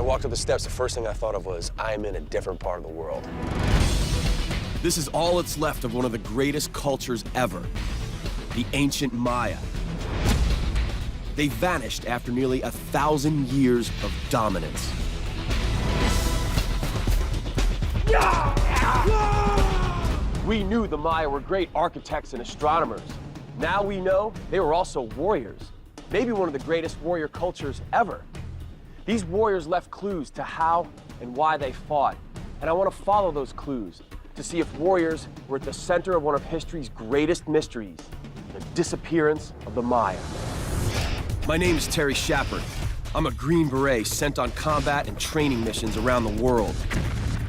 walked up the steps, the first thing I thought of was, I'm in a different part of the world. This is all that's left of one of the greatest cultures ever, the ancient Maya. They vanished after nearly 1,000 years of dominance. We knew the Maya were great architects and astronomers. Now we know they were also warriors, maybe one of the greatest warrior cultures ever. These warriors left clues to how and why they fought, and I want to follow those clues to see if warriors were at the center of one of history's greatest mysteries, the disappearance of the Maya. My name is Terry Shepard. I'm a Green Beret sent on combat and training missions around the world.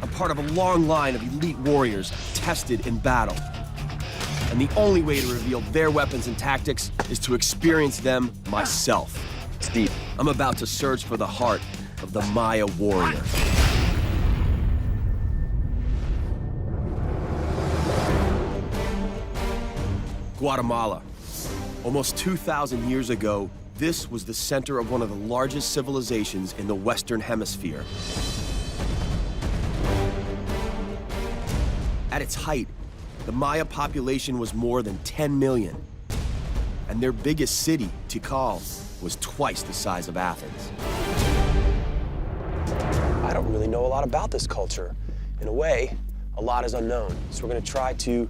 I'm part of a long line of elite warriors tested in battle. And the only way to reveal their weapons and tactics is to experience them myself. It's deep. I'm about to search for the heart of the Maya warrior. Guatemala. Almost 2,000 years ago, this was the center of one of the largest civilizations in the Western Hemisphere. At its height, the Maya population was more than 10 million. And their biggest city, Tikal, was twice the size of Athens. I don't really know a lot about this culture. In a way, a lot is unknown. So we're gonna try to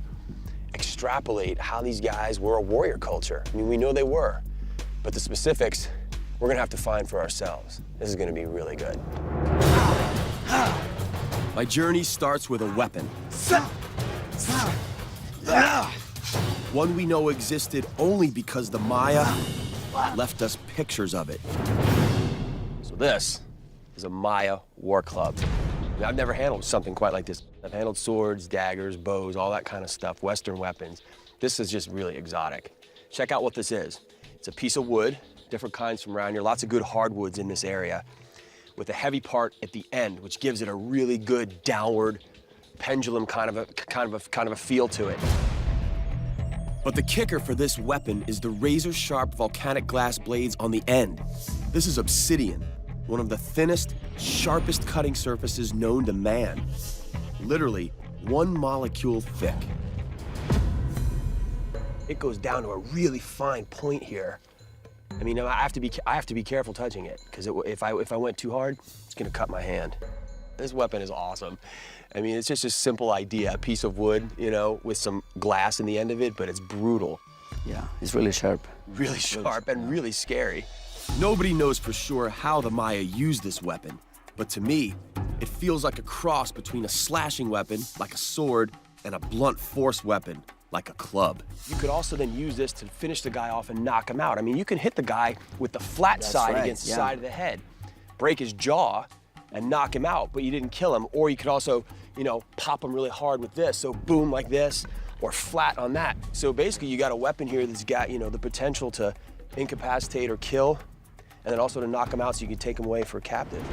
extrapolate how these guys were a warrior culture. I mean, we know they were, but the specifics, we're gonna have to find for ourselves. This is gonna be really good. My journey starts with a weapon. One we know existed only because the Maya left us pictures of it. So this is a Maya war club. I mean, I've never handled something quite like this. I've handled swords, daggers, bows, all that kind of stuff, Western weapons. This is just really exotic. Check out what this is. It's a piece of wood, different kinds from around here, lots of good hardwoods in this area, with a heavy part at the end, which gives it a really good downward pendulum kind of a feel to it. But the kicker for this weapon is the razor-sharp volcanic glass blades on the end. This is obsidian, one of the thinnest, sharpest cutting surfaces known to man. Literally 1 molecule thick. It goes down to a really fine point here. I mean, I have to be careful touching it, because if I went too hard, it's gonna cut my hand. This weapon is awesome. I mean, it's just a simple idea, a piece of wood, you know, with some glass in the end of it, but it's brutal. Yeah, it's really sharp. Really sharp and really scary. Nobody knows for sure how the Maya used this weapon, but to me, it feels like a cross between a slashing weapon, like a sword, and a blunt force weapon, like a club. You could also then use this to finish the guy off and knock him out. I mean, you can hit the guy with the flat side against the side of the head, break his jaw, and knock him out, but you didn't kill him. Or you could also, you know, pop him really hard with this, so boom like this, or flat on that. So basically, you got a weapon here that's got, you know, the potential to incapacitate or kill, and then also to knock him out so you can take him away for a captive.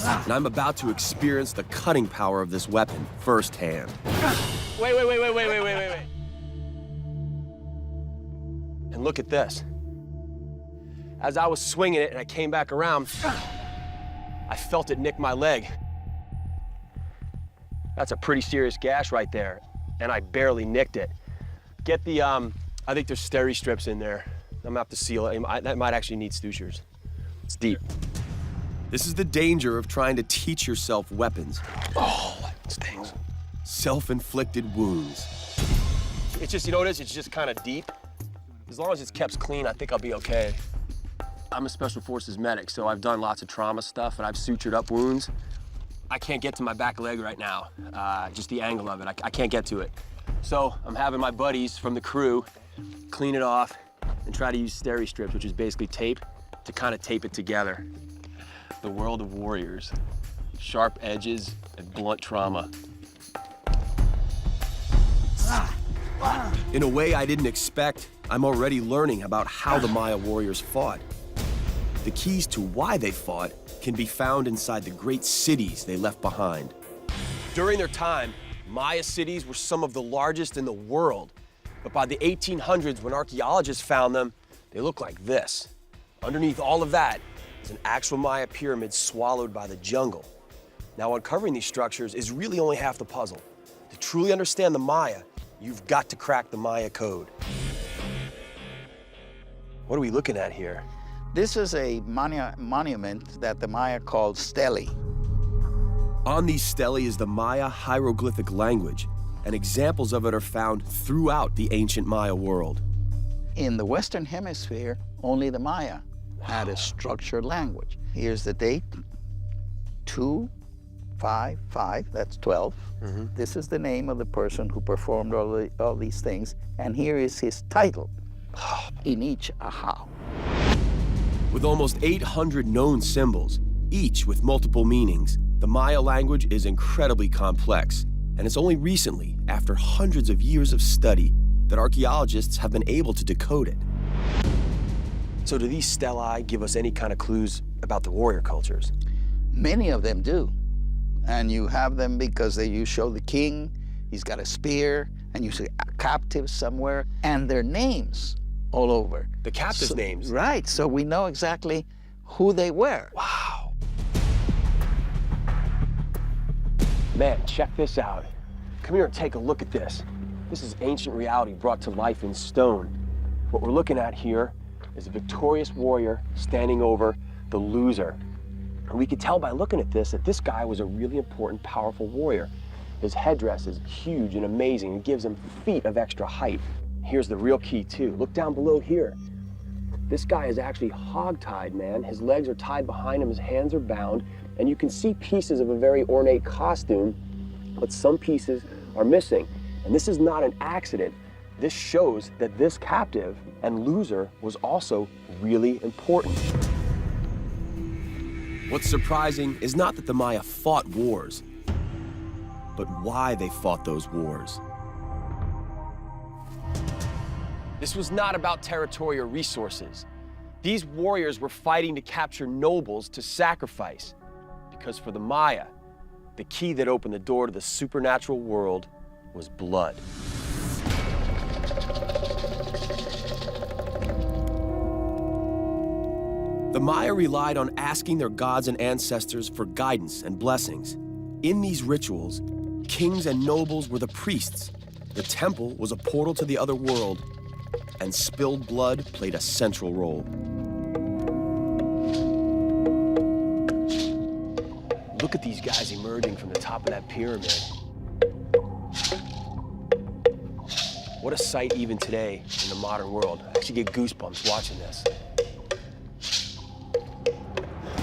And I'm about to experience the cutting power of this weapon firsthand. Wait. And look at this. As I was swinging it and I came back around, I felt it nick my leg. That's a pretty serious gash right there, and I barely nicked it. Get the, I think there's steri strips in there. I'm gonna have to seal it. That might actually need sutures. It's deep. This is the danger of trying to teach yourself weapons. Oh, that stings. Self-inflicted wounds. It's just, you know what it is? It's just kind of deep. As long as it's kept clean, I think I'll be okay. I'm a Special Forces medic, so I've done lots of trauma stuff, and I've sutured up wounds. I can't get to my back leg right now, just the angle of it. I can't get to it. So I'm having my buddies from the crew clean it off and try to use steri strips, which is basically tape, to kind of tape it together. The world of warriors. Sharp edges and blunt trauma. In a way I didn't expect, I'm already learning about how the Maya warriors fought. The keys to why they fought can be found inside the great cities they left behind. During their time, Maya cities were some of the largest in the world. But by the 1800s, when archaeologists found them, they looked like this. Underneath all of that is an actual Maya pyramid swallowed by the jungle. Now, uncovering these structures is really only half the puzzle. To truly understand the Maya, you've got to crack the Maya code. What are we looking at here? This is a monument that the Maya called stele. On these stele is the Maya hieroglyphic language, and examples of it are found throughout the ancient Maya world. In the Western Hemisphere, only the Maya had a structured language. Here's the date, 255, that's 12. This is the name of the person who performed all these things, and here is his title in each aha. With almost 800 known symbols, each with multiple meanings, the Maya language is incredibly complex, and it's only recently, after hundreds of years of study, that archaeologists have been able to decode it. So do these stelae give us any kind of clues about the warrior cultures? Many of them do. And you have them because you show the king, he's got a spear, and you see a captive somewhere, and their names all over. The captives' names? Right, so we know exactly who they were. Wow. Man, check this out. Come here and take a look at this. This is ancient reality brought to life in stone. What we're looking at here is a victorious warrior standing over the loser. And we could tell by looking at this that this guy was a really important, powerful warrior. His headdress is huge and amazing. It gives him feet of extra height. Here's the real key too. Look down below here. This guy is actually hog-tied, man. His legs are tied behind him, his hands are bound, and you can see pieces of a very ornate costume, but some pieces are missing. And this is not an accident. This shows that this captive and loser was also really important. What's surprising is not that the Maya fought wars, but why they fought those wars. This was not about territory or resources. These warriors were fighting to capture nobles to sacrifice, because for the Maya, the key that opened the door to the supernatural world was blood. The Maya relied on asking their gods and ancestors for guidance and blessings. In these rituals, kings and nobles were the priests. The temple was a portal to the other world, and spilled blood played a central role. Look at these guys emerging from the top of that pyramid. What a sight even today in the modern world. I actually get goosebumps watching this.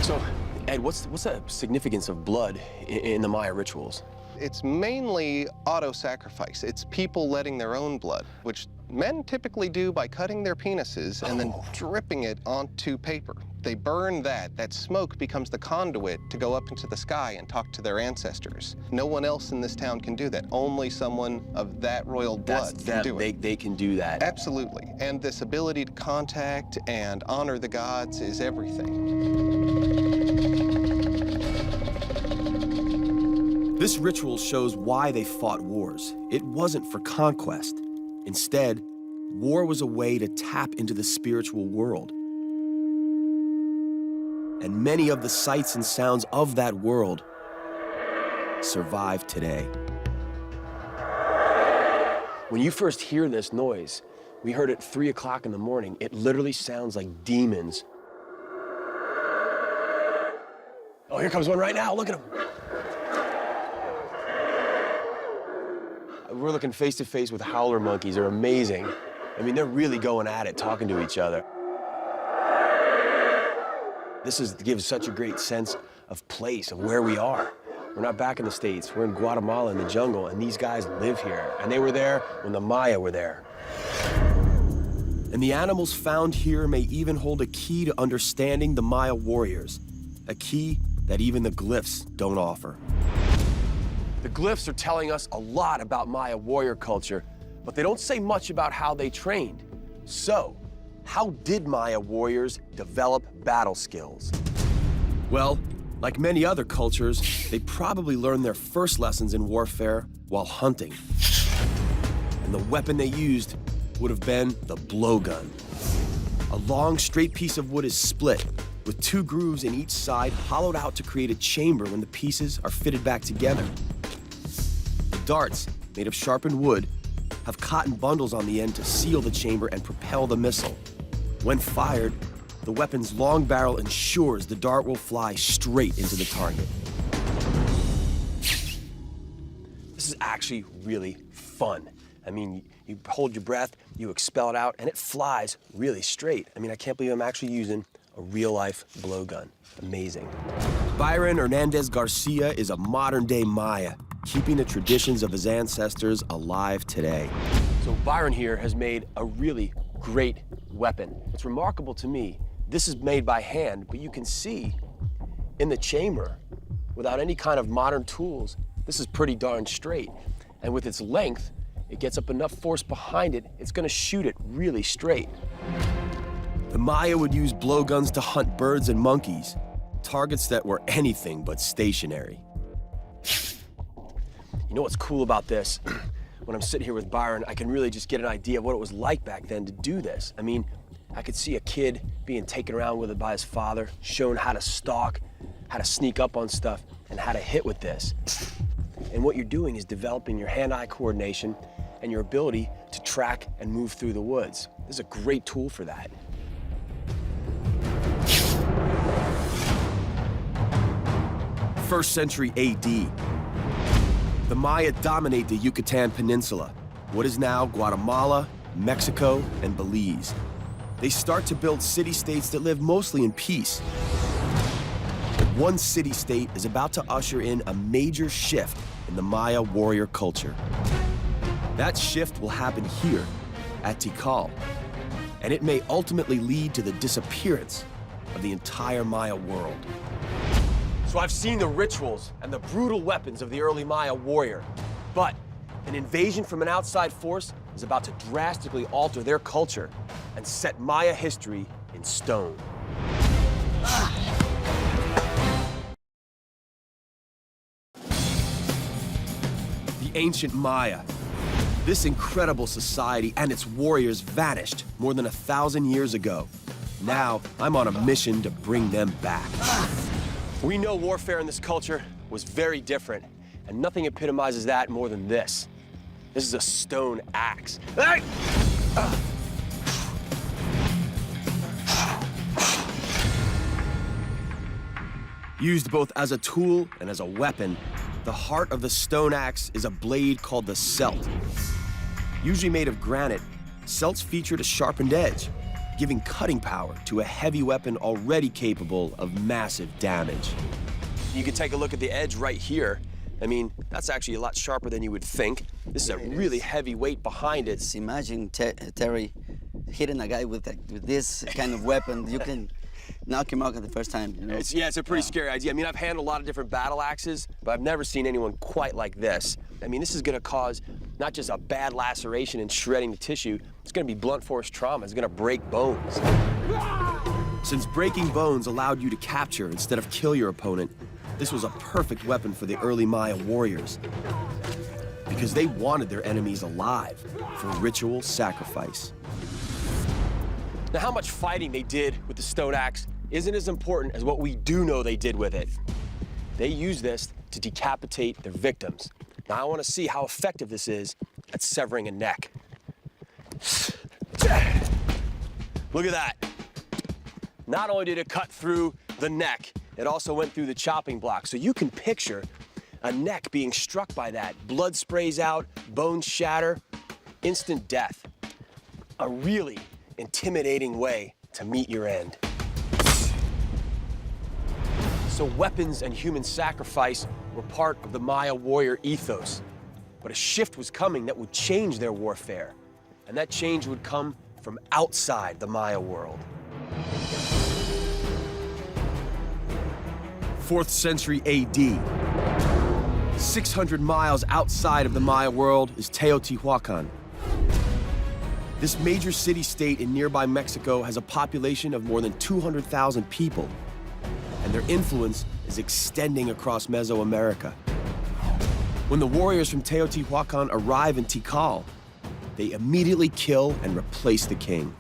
So, Ed, what's the significance of blood in the Maya rituals? It's mainly auto-sacrifice. It's people letting their own blood, which men typically do by cutting their penises and then dripping it onto paper. They burn that. That smoke becomes the conduit to go up into the sky and talk to their ancestors. No one else in this town can do that. Only someone of that royal blood can do it. They can do that. Absolutely. And this ability to contact and honor the gods is everything. This ritual shows why they fought wars. It wasn't for conquest. Instead, war was a way to tap into the spiritual world. And many of the sights and sounds of that world survive today. When you first hear this noise, we heard it 3 o'clock in the morning. It literally sounds like demons. Oh, here comes one right now. Look at him. We're looking face to face with howler monkeys. They're amazing. I mean, they're really going at it, talking to each other. This gives such a great sense of place, of where we are. We're not back in the States. We're in Guatemala in the jungle, and these guys live here. And they were there when the Maya were there. And the animals found here may even hold a key to understanding the Maya warriors, a key that even the glyphs don't offer. The glyphs are telling us a lot about Maya warrior culture, but they don't say much about how they trained. So, how did Maya warriors develop battle skills? Well, like many other cultures, they probably learned their first lessons in warfare while hunting. And the weapon they used would have been the blowgun. A long, straight piece of wood is split, with 2 grooves in each side hollowed out to create a chamber when the pieces are fitted back together. The darts, made of sharpened wood, have cotton bundles on the end to seal the chamber and propel the missile. When fired, the weapon's long barrel ensures the dart will fly straight into the target. This is actually really fun. I mean, you hold your breath, you expel it out, and it flies really straight. I mean, I can't believe I'm actually using a real-life blowgun. Amazing. Byron Hernandez Garcia is a modern-day Maya, keeping the traditions of his ancestors alive today. So Byron here has made a really great weapon. It's remarkable to me. This is made by hand, but you can see in the chamber, without any kind of modern tools, this is pretty darn straight. And with its length, it gets up enough force behind it, it's gonna shoot it really straight. The Maya would use blowguns to hunt birds and monkeys, targets that were anything but stationary. You know what's cool about this? When I'm sitting here with Byron, I can really just get an idea of what it was like back then to do this. I mean, I could see a kid being taken around with it by his father, shown how to stalk, how to sneak up on stuff, and how to hit with this. And what you're doing is developing your hand-eye coordination and your ability to track and move through the woods. This is a great tool for that. First century AD. The Maya dominate the Yucatan Peninsula, what is now Guatemala, Mexico, and Belize. They start to build city-states that live mostly in peace. But one city-state is about to usher in a major shift in the Maya warrior culture. That shift will happen here at Tikal, and it may ultimately lead to the disappearance of the entire Maya world. So I've seen the rituals and the brutal weapons of the early Maya warrior, but an invasion from an outside force is about to drastically alter their culture and set Maya history in stone. The ancient Maya. This incredible society and its warriors vanished more than 1,000 years ago. Now, I'm on a mission to bring them back. We know warfare in this culture was very different, and nothing epitomizes that more than this. This is a stone axe. Used both as a tool and as a weapon, the heart of the stone axe is a blade called the celt. Usually made of granite, celts featured a sharpened edge, giving cutting power to a heavy weapon already capable of massive damage. You can take a look at the edge right here. I mean, that's actually a lot sharper than you would think. This is a really heavy weight behind it. Just imagine, Terry, hitting a guy with this kind of weapon. You can knock him out at the first time, you know? It's a pretty scary idea. I mean, I've handled a lot of different battle axes, but I've never seen anyone quite like this. I mean, this is gonna cause not just a bad laceration and shredding the tissue, it's gonna be blunt force trauma. It's gonna break bones. Since breaking bones allowed you to capture instead of kill your opponent, this was a perfect weapon for the early Maya warriors, because they wanted their enemies alive for ritual sacrifice. Now, how much fighting they did with the stone axe isn't as important as what we do know they did with it. They used this to decapitate their victims. Now, I want to see how effective this is at severing a neck. Look at that. Not only did it cut through the neck, it also went through the chopping block. So you can picture a neck being struck by that. Blood sprays out, bones shatter, instant death. A really intimidating way to meet your end. So weapons and human sacrifice were part of the Maya warrior ethos. But a shift was coming that would change their warfare. And that change would come from outside the Maya world. 4th century AD. 600 miles outside of the Maya world is Teotihuacan. This major city-state in nearby Mexico has a population of more than 200,000 people, and their influence is extending across Mesoamerica. When the warriors from Teotihuacan arrive in Tikal, they immediately kill and replace the king.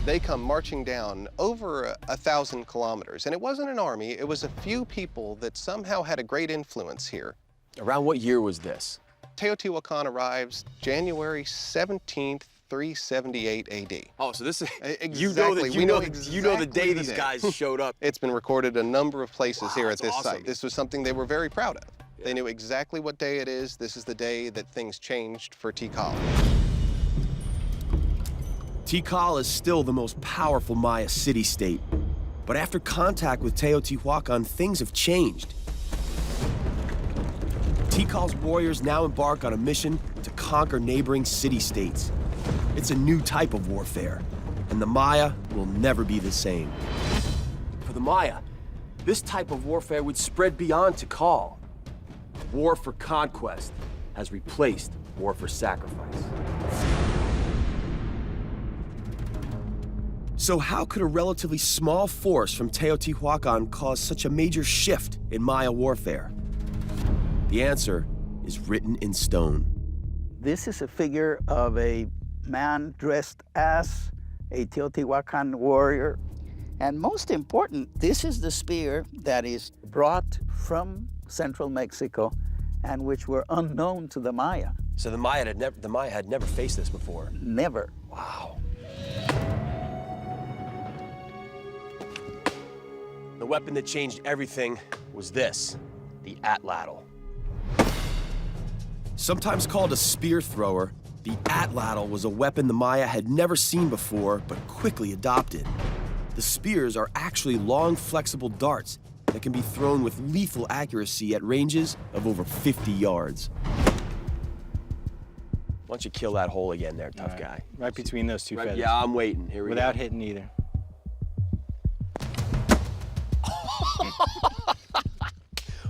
They come marching down over 1,000 kilometers. And it wasn't an army, it was a few people that somehow had a great influence here. Around what year was this? Teotihuacan arrives January 17th, 378 AD. Oh, so this is Exactly. you know the exactly day the these day. guys showed up. It's been recorded a number of places here at that's this awesome. site. This was something they were very proud of. They knew exactly what day it is. This is the day that things changed for Tikal. Tikal is still the most powerful Maya city-state. But after contact with Teotihuacan, things have changed. Tikal's warriors now embark on a mission to conquer neighboring city-states. It's a new type of warfare, and the Maya will never be the same. For the Maya, this type of warfare would spread beyond Tikal. War for conquest has replaced war for sacrifice. So how could a relatively small force from Teotihuacan cause such a major shift in Maya warfare? The answer is written in stone. This is a figure of a man dressed as a Teotihuacan warrior. And most important, this is the spear that is brought from central Mexico and which were unknown to the Maya. So the Maya had never faced this before. Never. Wow. The weapon that changed everything was this, the atlatl. Sometimes called a spear thrower, the atlatl was a weapon the Maya had never seen before, but quickly adopted. The spears are actually long, flexible darts that can be thrown with lethal accuracy at ranges of over 50 yards. Why don't you kill that hole again there, tough guy? Right between those two feathers. Yeah, I'm waiting. Here we go. Without hitting either.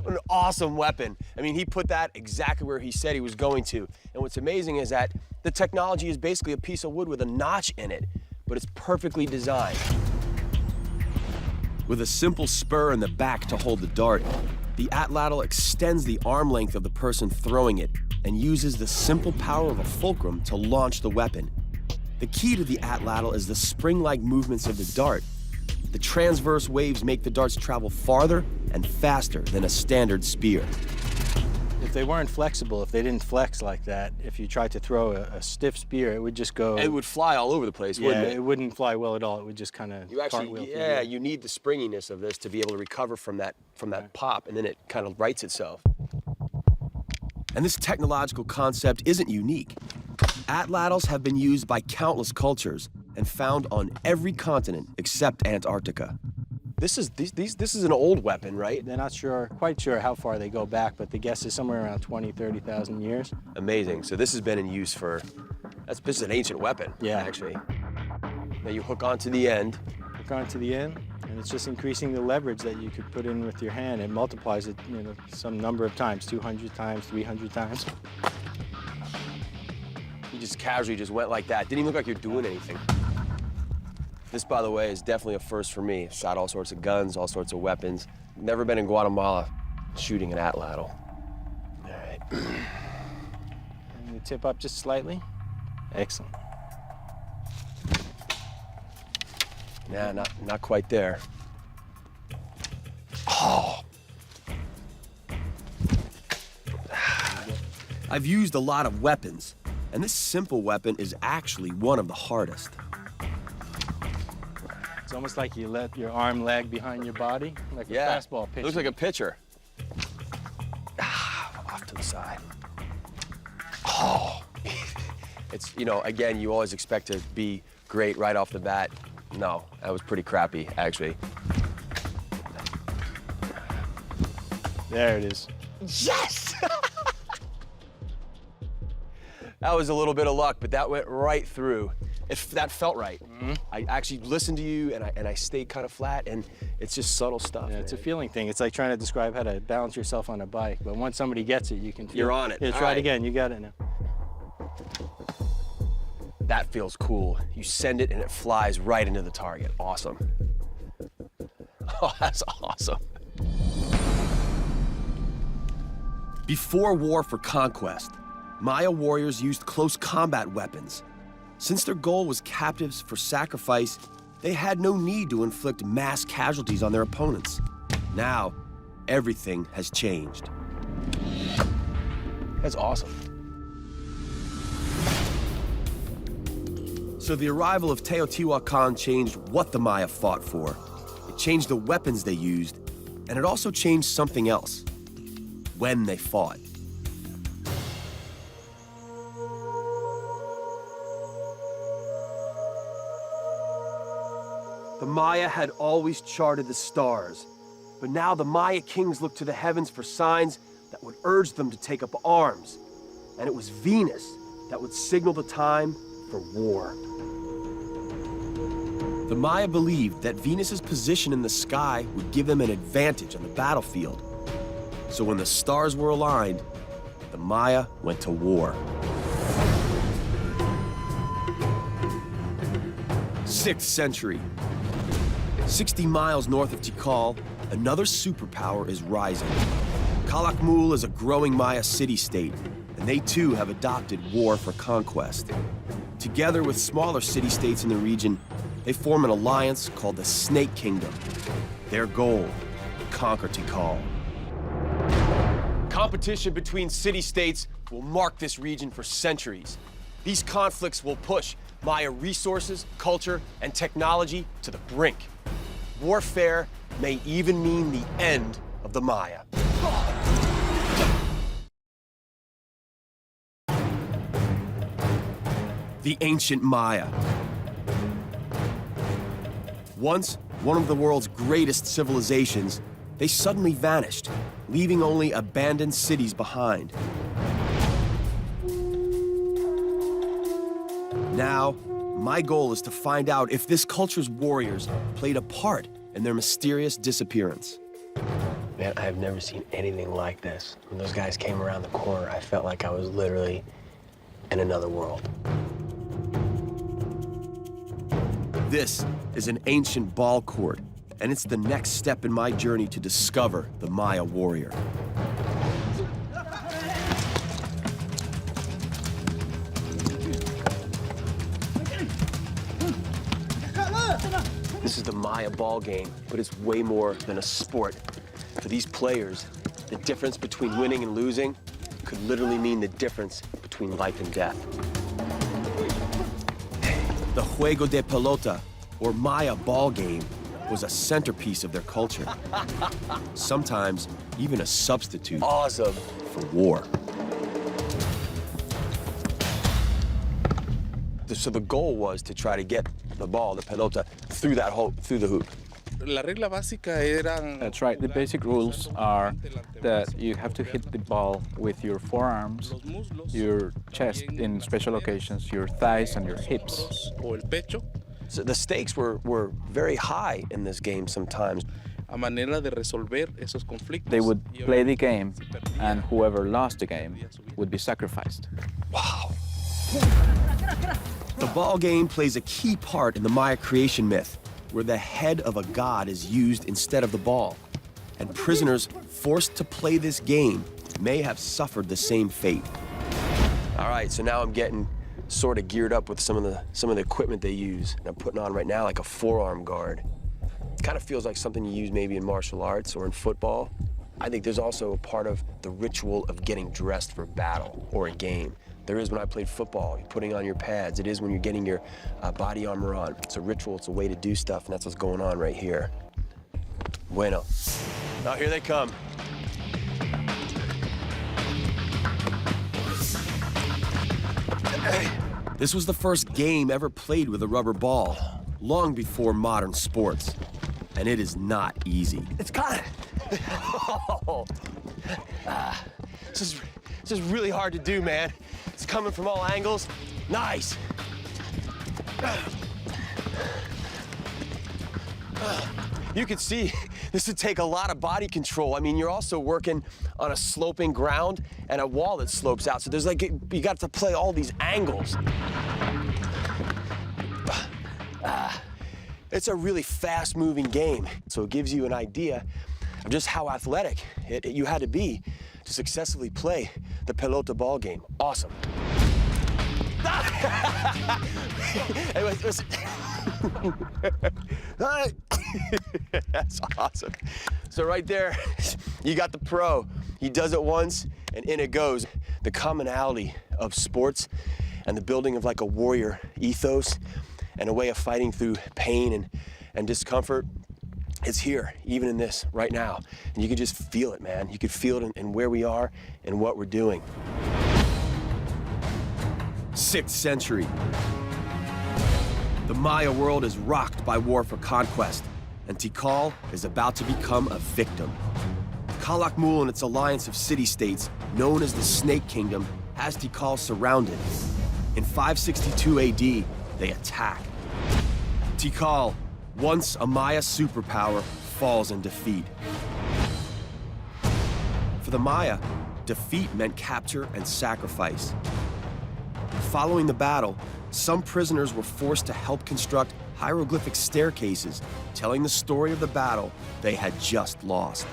What an awesome weapon. I mean, he put that exactly where he said he was going to. And what's amazing is that the technology is basically a piece of wood with a notch in it, but it's perfectly designed. With a simple spur in the back to hold the dart, the atlatl extends the arm length of the person throwing it and uses the simple power of a fulcrum to launch the weapon. The key to the atlatl is the spring-like movements of the dart. The transverse waves make the darts travel farther and faster than a standard spear. If they weren't flexible, if they didn't flex like that, if you tried to throw a stiff spear, it would just go... It would fly all over the place, yeah, wouldn't it? it wouldn't fly well at all. It would just kind of cartwheel. Yeah, you need the springiness of this to be able to recover from that pop, and then it kind of rights itself. And this technological concept isn't unique. Atlatls have been used by countless cultures and found on every continent except Antarctica. This is an old weapon, right? They're not quite sure how far they go back, but the guess is somewhere around 20, 30,000 years. Amazing. So this has been in use for, this is an ancient weapon, Yeah. actually. Now you hook onto the end. Hook onto the end, and it's just increasing the leverage that you could put in with your hand. It multiplies it, some number of times, 200 times, 300 times. You just casually just went like that. Didn't even look like you're doing anything. This, by the way, is definitely a first for me. Shot all sorts of guns, all sorts of weapons. Never been in Guatemala shooting an atlatl. All right. And you tip up just slightly. Excellent. Nah, not quite there. Oh. I've used a lot of weapons, and this simple weapon is actually one of the hardest. It's almost like you let your arm lag behind your body, like a fastball pitch. Looks like a pitcher. Off to the side. Oh. It's, again, you always expect to be great right off the bat. No, that was pretty crappy, actually. There it is. Yes! That was a little bit of luck, but that went right through. That felt right. Mm-hmm. I actually listened to you, and I stayed kind of flat, and it's just subtle stuff. Yeah, it's a feeling thing. It's like trying to describe how to balance yourself on a bike, but once somebody gets it, you can feel You're on it. Yeah, try it again. You got it now. That feels cool. You send it, and it flies right into the target. Awesome. Oh, that's awesome. Before war for conquest, Maya warriors used close combat weapons. Since their goal was captives for sacrifice, they had no need to inflict mass casualties on their opponents. Now, everything has changed. That's awesome. So the arrival of Teotihuacan changed what the Maya fought for. It changed the weapons they used, and it also changed something else: when they fought. The Maya had always charted the stars, but now the Maya kings looked to the heavens for signs that would urge them to take up arms. And it was Venus that would signal the time for war. The Maya believed that Venus's position in the sky would give them an advantage on the battlefield. So when the stars were aligned, the Maya went to war. 6th century. 60 miles north of Tikal, another superpower is rising. Calakmul is a growing Maya city-state, and they too have adopted war for conquest. Together with smaller city-states in the region, they form an alliance called the Snake Kingdom. Their goal: conquer Tikal. Competition between city-states will mark this region for centuries. These conflicts will push Maya resources, culture, and technology to the brink. Warfare may even mean the end of the Maya. The ancient Maya. Once one of the world's greatest civilizations, they suddenly vanished, leaving only abandoned cities behind. Now, my goal is to find out if this culture's warriors played a part in their mysterious disappearance. Man, I have never seen anything like this. When those guys came around the corner, I felt like I was literally in another world. This is an ancient ball court, and it's the next step in my journey to discover the Maya warrior. This is the Maya ball game, but it's way more than a sport. For these players, the difference between winning and losing could literally mean the difference between life and death. The Juego de Pelota, or Maya ball game, was a centerpiece of their culture. Sometimes even a substitute Awesome. for war. So the goal was to try to get the ball, the pelota, through that hole, through the hoop. That's right. The basic rules are that you have to hit the ball with your forearms, your chest in special occasions, your thighs, and your hips. So the stakes were very high in this game sometimes. They would play the game, and whoever lost the game would be sacrificed. Wow. The ball game plays a key part in the Maya creation myth, where the head of a god is used instead of the ball. And prisoners forced to play this game may have suffered the same fate. All right, so now I'm getting sort of geared up with some of the equipment they use. And I'm putting on right now like a forearm guard. It kind of feels like something you use maybe in martial arts or in football. I think there's also a part of the ritual of getting dressed for battle or a game. There is when I played football, you're putting on your pads. It is when you're getting your body armor on. It's a ritual, it's a way to do stuff, and that's what's going on right here. Bueno. Now here they come. This was the first game ever played with a rubber ball, long before modern sports. And it is not easy. It's kind of... This is really hard to do, man. It's coming from all angles. Nice. You can see this would take a lot of body control. I mean, you're also working on a sloping ground and a wall that slopes out. So there's like, you got to play all these angles. It's a really fast-moving game. So it gives you an idea of just how athletic you had to be to successfully play the pelota ball game. Awesome. listen. That's awesome. So right there, you got the pro. He does it once, and in it goes. The commonality of sports and the building of like a warrior ethos and a way of fighting through pain and discomfort, it's here, even in this, right now. And you can just feel it, man. You can feel it in where we are and what we're doing. 6th century. The Maya world is rocked by war for conquest, and Tikal is about to become a victim. Calakmul and its alliance of city-states, known as the Snake Kingdom, has Tikal surrounded. In 562 AD, they attack. Tikal, once a Maya superpower, falls in defeat. For the Maya, defeat meant capture and sacrifice. Following the battle, some prisoners were forced to help construct hieroglyphic staircases, telling the story of the battle they had just lost.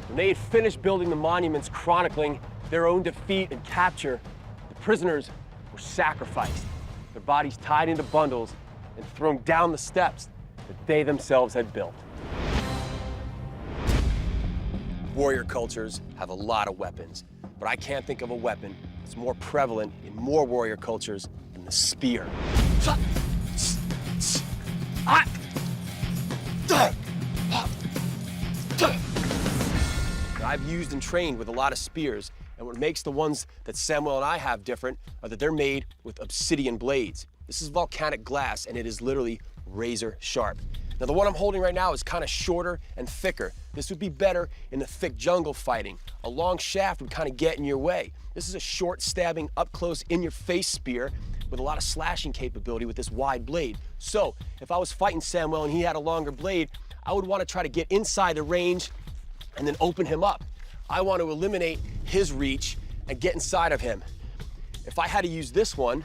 When they had finished building the monuments chronicling their own defeat and capture, the prisoners were sacrificed, their bodies tied into bundles and thrown down the steps that they themselves had built. Warrior cultures have a lot of weapons, but I can't think of a weapon that's more prevalent in more warrior cultures than the spear. I've used and trained with a lot of spears, and what makes the ones that Samuel and I have different are that they're made with obsidian blades. This is volcanic glass, and it is literally razor sharp. Now, the one I'm holding right now is kind of shorter and thicker. This would be better in the thick jungle fighting. A long shaft would kind of get in your way. This is a short, stabbing, up-close, in-your-face spear with a lot of slashing capability with this wide blade. So, if I was fighting Samuel and he had a longer blade, I would want to try to get inside the range and then open him up. I want to eliminate his reach and get inside of him. If I had to use this one,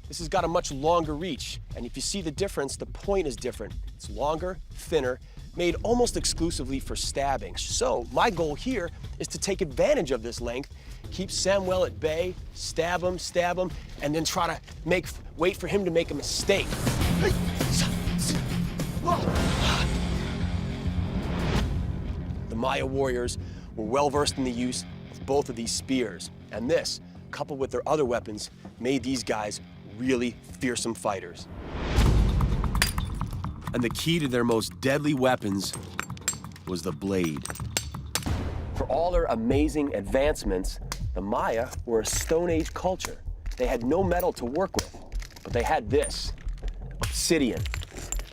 this has got a much longer reach. And if you see the difference, the point is different. It's longer, thinner, made almost exclusively for stabbing. So my goal here is to take advantage of this length, keep Samuel at bay, stab him, and then try to wait for him to make a mistake. The Maya warriors were well-versed in the use of both of these spears, and this, coupled with their other weapons, made these guys really fearsome fighters. And the key to their most deadly weapons was the blade. For all their amazing advancements, the Maya were a Stone Age culture. They had no metal to work with, but they had this, obsidian.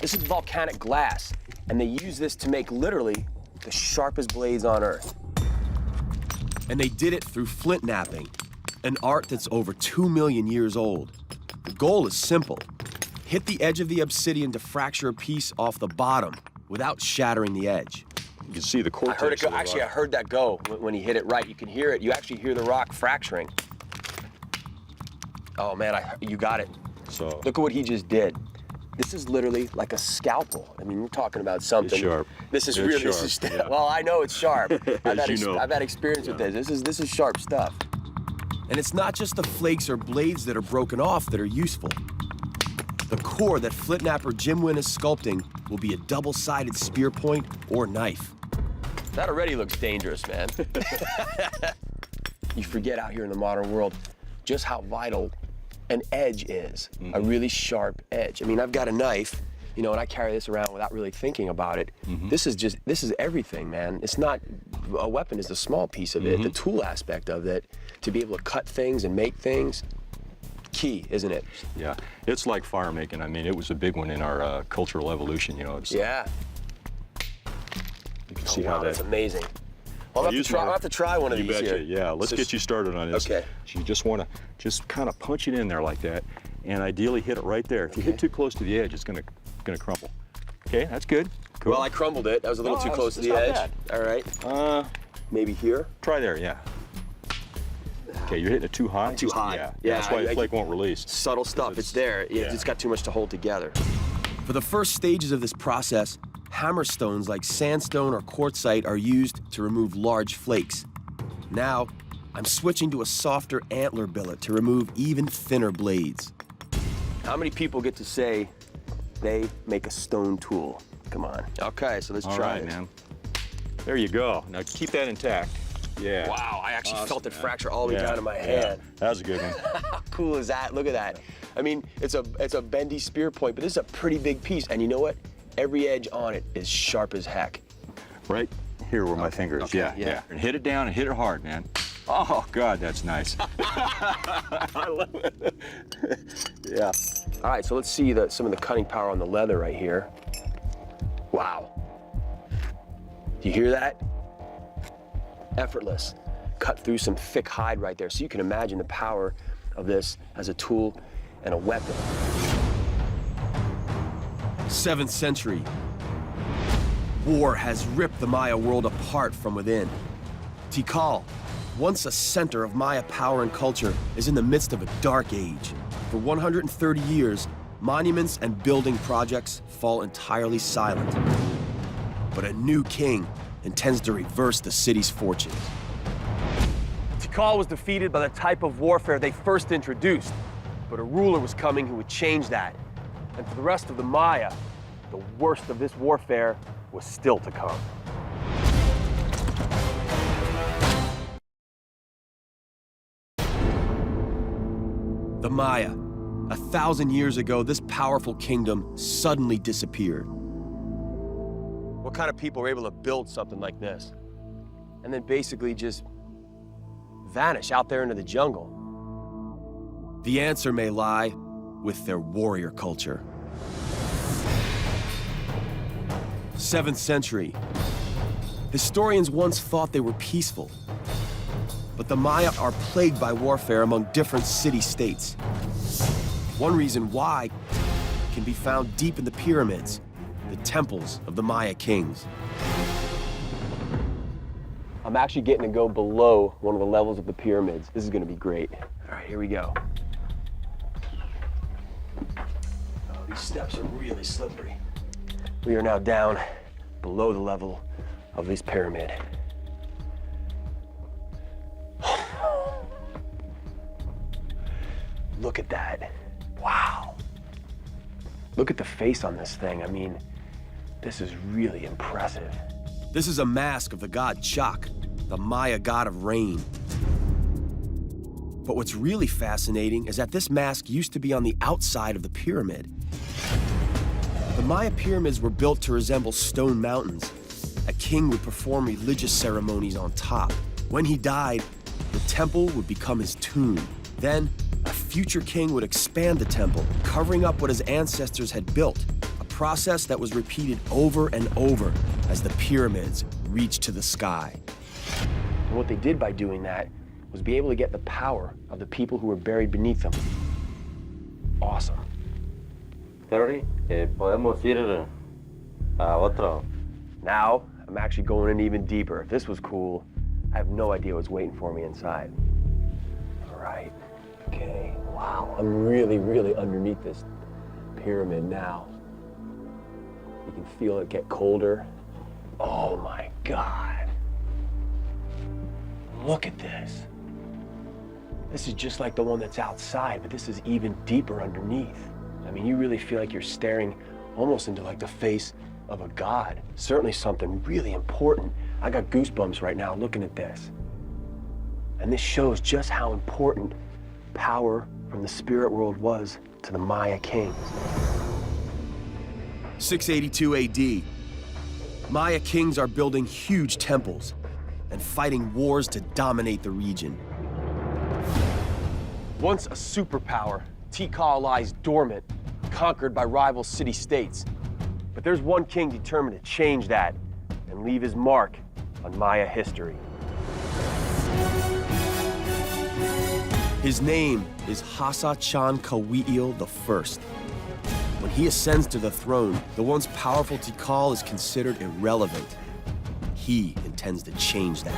This is volcanic glass, and they use this to make literally the sharpest blades on Earth. And they did it through flint knapping, an art that's over 2 million years old. The goal is simple. Hit the edge of the obsidian to fracture a piece off the bottom without shattering the edge. You can see the cortex. I heard it go. Actually, I heard that go when he hit it right. You can hear it. You actually hear the rock fracturing. Oh man, you got it. So look at what he just did. This is literally like a scalpel. I mean, we're talking about something. It's sharp. This is It's really, sharp, yeah. Well, I know it's sharp. You know. I've had experience with this. This is sharp stuff. And it's not just the flakes or blades that are broken off that are useful. The core that flint napper Jim Wynn is sculpting will be a double-sided spear point or knife. That already looks dangerous, man. You forget out here in the modern world just how vital an edge is, a really sharp edge. I mean, I've got a knife, you know, and I carry this around without really thinking about it. This is everything, man. It's not, a weapon is the small piece of it, the tool aspect of it, to be able to cut things and make things, key, isn't it? yeah, it's like fire making. I mean, it was a big one in our cultural evolution. You know, it's, Yeah. you can see Wow, how that's that. amazing. Well, I'll have to try one of You these betcha. here. Yeah, let's get you started on this. Okay. So you just want to just kind of punch it in there like that, and ideally hit it right there. If you hit too close to the edge, it's gonna crumble. Okay, that's good. Cool. Well, I crumbled it. That was a little No, too it's- close to it's the not edge. bad. All right. Maybe here. Try there, yeah. Okay, you're hitting it too high. Too high. Yeah, Yeah, that's why the I- flake won't release. Subtle stuff. It's there. Yeah. It's got too much to hold together. For the first stages of this process, hammerstones like sandstone or quartzite are used to remove large flakes. Now, I'm switching to a softer antler billet to remove even thinner blades. How many people get to say they make a stone tool? Come on. Okay, so let's All try right, it. man. There you go. Now keep that intact. Yeah. Wow, I actually Awesome, felt it man. fracture all the way Yeah, down to my yeah. hand. That was a good one. How cool is that? Look at that. I mean, it's a bendy spear point, but this is a pretty big piece. And you know what? Every edge on it is sharp as heck. Right here where my finger is. Okay, Yeah, yeah. yeah. And hit it down and hit it hard, man. Oh, God, that's nice. I love it. Yeah. All right, so let's see some of the cutting power on the leather right here. Wow. Do you hear that? Effortless. Cut through some thick hide right there. So you can imagine the power of this as a tool and a weapon. 7th century. War has ripped the Maya world apart from within. Tikal, once a center of Maya power and culture, is in the midst of a dark age. For 130 years, monuments and building projects fall entirely silent. But a new king intends to reverse the city's fortunes. Tikal was defeated by the type of warfare they first introduced, but a ruler was coming who would change that. And for the rest of the Maya, the worst of this warfare was still to come. The Maya. 1,000 years ago, this powerful kingdom suddenly disappeared. What kind of people were able to build something like this? And then basically just vanish out there into the jungle? The answer may lie with their warrior culture. 7th century. Historians once thought they were peaceful. But the Maya are plagued by warfare among different city-states. One reason why can be found deep in the pyramids, the temples of the Maya kings. I'm actually getting to go below one of the levels of the pyramids. This is gonna be great. All right, here we go. Oh, these steps are really slippery. We are now down below the level of this pyramid. Look at that. Wow. Look at the face on this thing. I mean, this is really impressive. This is a mask of the god Chak, the Maya god of rain. But what's really fascinating is that this mask used to be on the outside of the pyramid. The Maya pyramids were built to resemble stone mountains. A king would perform religious ceremonies on top. When he died, the temple would become his tomb. Then, a future king would expand the temple, covering up what his ancestors had built, a process that was repeated over and over as the pyramids reached to the sky. And what they did by doing that was be able to get the power of the people who were buried beneath them. Awesome. Terry, podemos ir a otro. Now, I'm actually going in even deeper. If this was cool, I have no idea what's waiting for me inside. All right, okay, wow. I'm really, really underneath this pyramid now. You can feel it get colder. Oh my God. Look at this. This is just like the one that's outside, but this is even deeper underneath. I mean, you really feel like you're staring almost into like the face of a god. Certainly something really important. I got goosebumps right now looking at this. And this shows just how important power from the spirit world was to the Maya kings. 682 AD. Maya kings are building huge temples and fighting wars to dominate the region. Once a superpower, Tikal lies dormant, conquered by rival city-states. But there's one king determined to change that and leave his mark on Maya history. His name is Hasachan Kawi'il I. When he ascends to the throne, the once powerful Tikal is considered irrelevant. He intends to change that.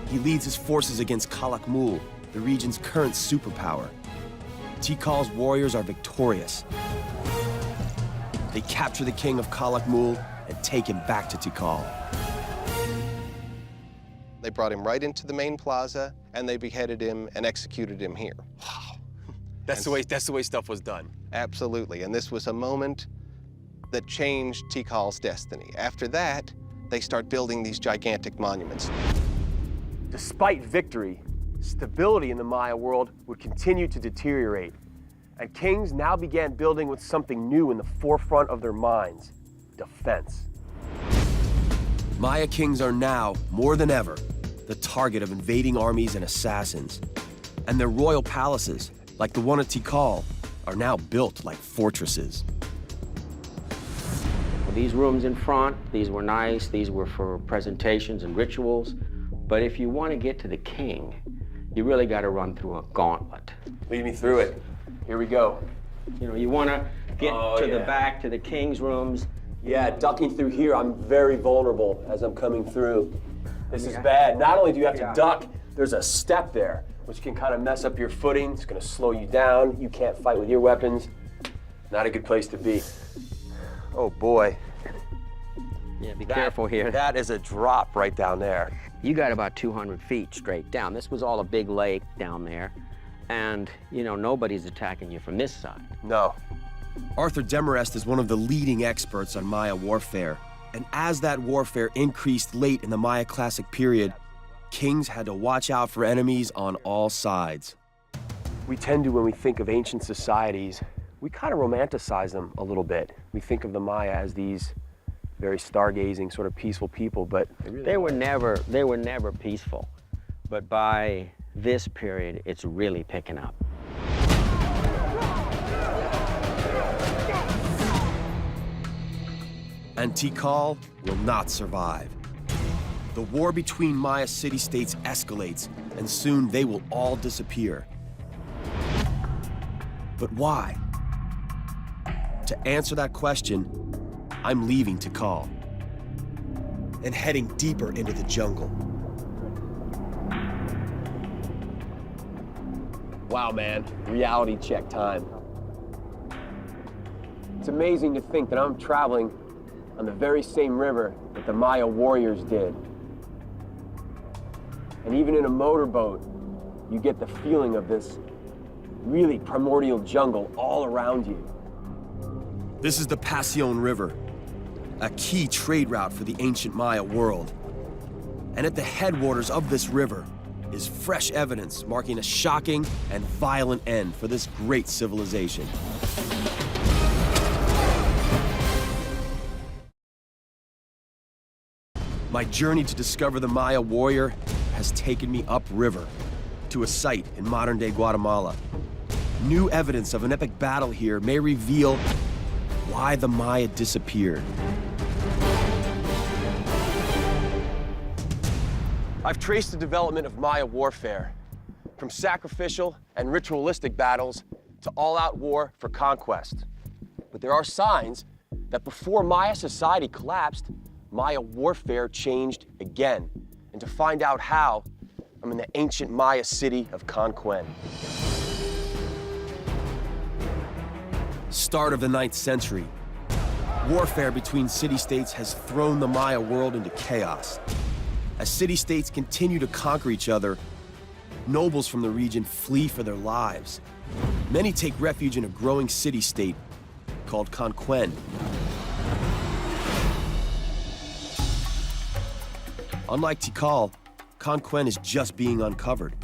He leads his forces against Kalakmul, the region's current superpower. Tikal's warriors are victorious. They capture the king of Kalakmul and take him back to Tikal. They brought him right into the main plaza, and they beheaded him and executed him here. Wow. That's the way stuff was done. Absolutely, and this was a moment that changed Tikal's destiny. After that, they start building these gigantic monuments. Despite victory, stability in the Maya world would continue to deteriorate, and kings now began building with something new in the forefront of their minds: defense. Maya kings are now, more than ever, the target of invading armies and assassins. And their royal palaces, like the one at Tikal, are now built like fortresses. These rooms in front, these were nice, these were for presentations and rituals. But if you want to get to the king, you really got to run through a gauntlet. Lead me through it. Here we go. You know, you want to get to the back, to the king's rooms. Yeah, ducking through here, I'm very vulnerable as I'm coming through. This is bad. Not only do you have to duck, there's a step there, which can kind of mess up your footing. It's gonna slow you down. You can't fight with your weapons. Not a good place to be. Oh boy. Yeah, be careful here. That is a drop right down there. You got about 200 feet straight down. This was all a big lake down there. And, you know, nobody's attacking you from this side. No. Arthur Demarest is one of the leading experts on Maya warfare. And as that warfare increased late in the Maya Classic period, kings had to watch out for enemies on all sides. We tend to, when we think of ancient societies, we kind of romanticize them a little bit. We think of the Maya as these very stargazing, sort of peaceful people, but they were never peaceful. But by this period, it's really picking up. And Tikal will not survive. The war between Maya city-states escalates, and soon they will all disappear. But why? To answer that question, I'm leaving Tikal and heading deeper into the jungle. wow, man, reality check time. It's amazing to think that I'm traveling on the very same river that the Maya warriors did. And even in a motorboat, you get the feeling of this really primordial jungle all around you. This is the Pasión River, a key trade route for the ancient Maya world. And at the headwaters of this river is fresh evidence marking a shocking and violent end for this great civilization. My journey to discover the Maya warrior has taken me upriver to a site in modern-day Guatemala. New evidence of an epic battle here may reveal why the Maya disappeared. I've traced the development of Maya warfare, from sacrificial and ritualistic battles to all-out war for conquest. But there are signs that before Maya society collapsed, Maya warfare changed again. And to find out how, I'm in the ancient Maya city of Conquén. Start of the 9th century. Warfare between city-states has thrown the Maya world into chaos. As city-states continue to conquer each other, nobles from the region flee for their lives. Many take refuge in a growing city-state called Conquén. Unlike Tikal, Conquén is just being uncovered.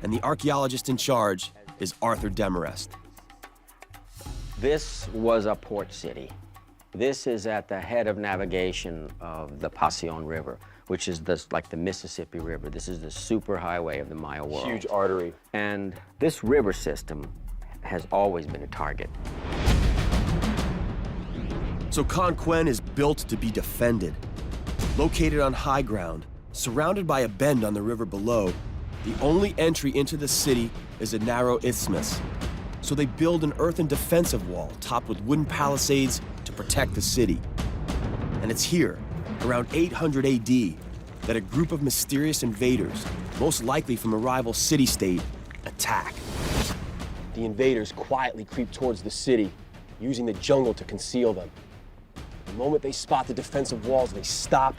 And the archaeologist in charge is Arthur Demarest. This was a port city. This is at the head of navigation of the Pasión River, which is like the Mississippi River. This is the superhighway of the Maya world. Huge artery. And this river system has always been a target. So Conquén is built to be defended. Located on high ground, surrounded by a bend on the river below, the only entry into the city is a narrow isthmus. So they build an earthen defensive wall topped with wooden palisades to protect the city. And it's here, around 800 AD, that a group of mysterious invaders, most likely from a rival city-state, attack. The invaders quietly creep towards the city, using the jungle to conceal them. The moment they spot the defensive walls, they stop,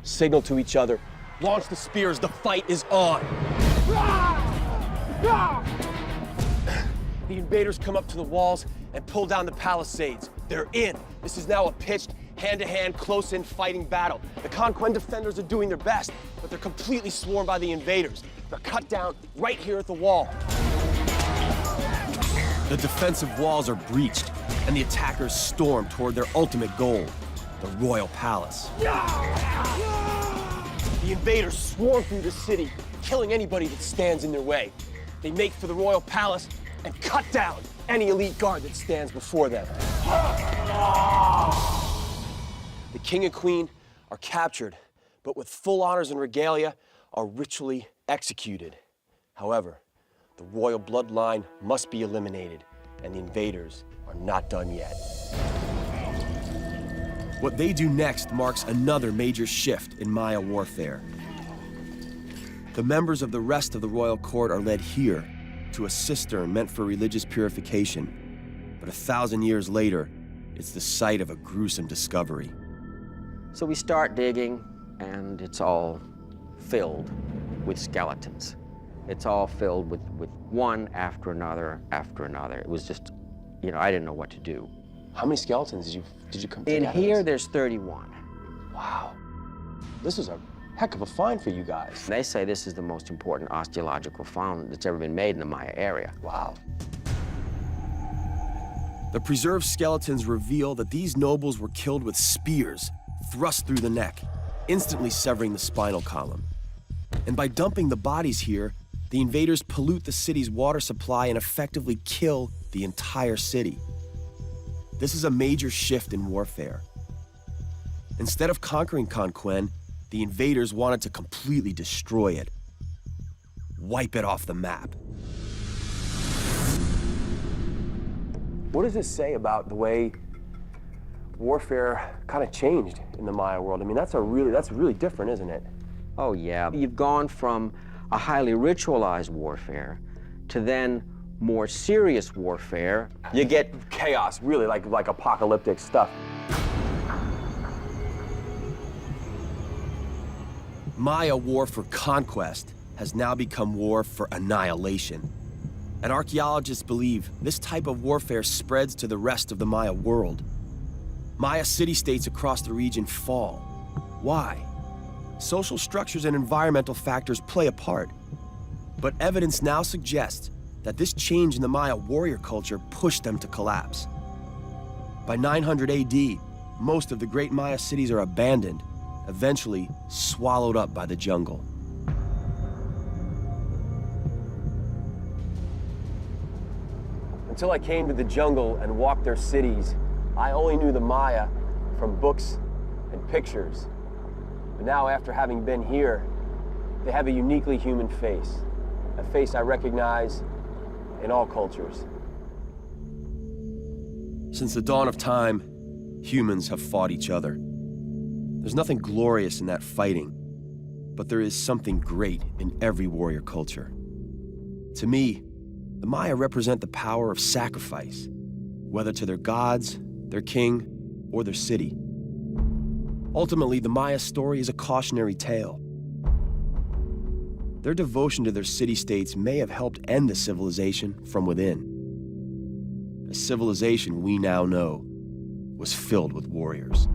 signal to each other, launch the spears, the fight is on. The invaders come up to the walls and pull down the palisades. They're in. This is now a pitched, hand-to-hand, close-in fighting battle. The Conquest defenders are doing their best, but they're completely swarmed by the invaders. They're cut down right here at the wall. The defensive walls are breached, and the attackers storm toward their ultimate goal, the royal palace. The invaders swarm through the city, killing anybody that stands in their way. They make for the royal palace and cut down any elite guard that stands before them. The king and queen are captured, but with full honors and regalia, are ritually executed. However, the royal bloodline must be eliminated, and the invaders are not done yet. What they do next marks another major shift in Maya warfare. The members of the rest of the royal court are led here to a cistern meant for religious purification. But 1,000 years later, it's the site of a gruesome discovery. So we start digging, and it's all filled with skeletons. It's all filled with one after another after another. It was just, you know, I didn't know what to do. How many skeletons did you come to? In here, there's 31. Wow. This is a heck of a find for you guys. They say this is the most important osteological found that's ever been made in the Maya area. Wow. The preserved skeletons reveal that these nobles were killed with spears thrust through the neck, instantly severing the spinal column. And by dumping the bodies here, the invaders pollute the city's water supply and effectively kill the entire city. This is a major shift in warfare. Instead of conquering Conquest, the invaders wanted to completely destroy it, wipe it off the map. What does this say about the way warfare kind of changed in the Maya world? I mean, that's really different, isn't it? Oh, yeah. You've gone from a highly ritualized warfare to then more serious warfare. You get chaos, really, like apocalyptic stuff. Maya war for conquest has now become war for annihilation. And archaeologists believe this type of warfare spreads to the rest of the Maya world. Maya city-states across the region fall. Why? Social structures and environmental factors play a part. But evidence now suggests that this change in the Maya warrior culture pushed them to collapse. By 900 AD, most of the great Maya cities are abandoned, eventually swallowed up by the jungle. Until I came to the jungle and walked their cities, I only knew the Maya from books and pictures. But now, after having been here, they have a uniquely human face, a face I recognize in all cultures. Since the dawn of time, humans have fought each other. There's nothing glorious in that fighting, but there is something great in every warrior culture. To me, the Maya represent the power of sacrifice, whether to their gods, their king, or their city. Ultimately, the Maya story is a cautionary tale. Their devotion to their city-states may have helped end the civilization from within. A civilization we now know was filled with warriors.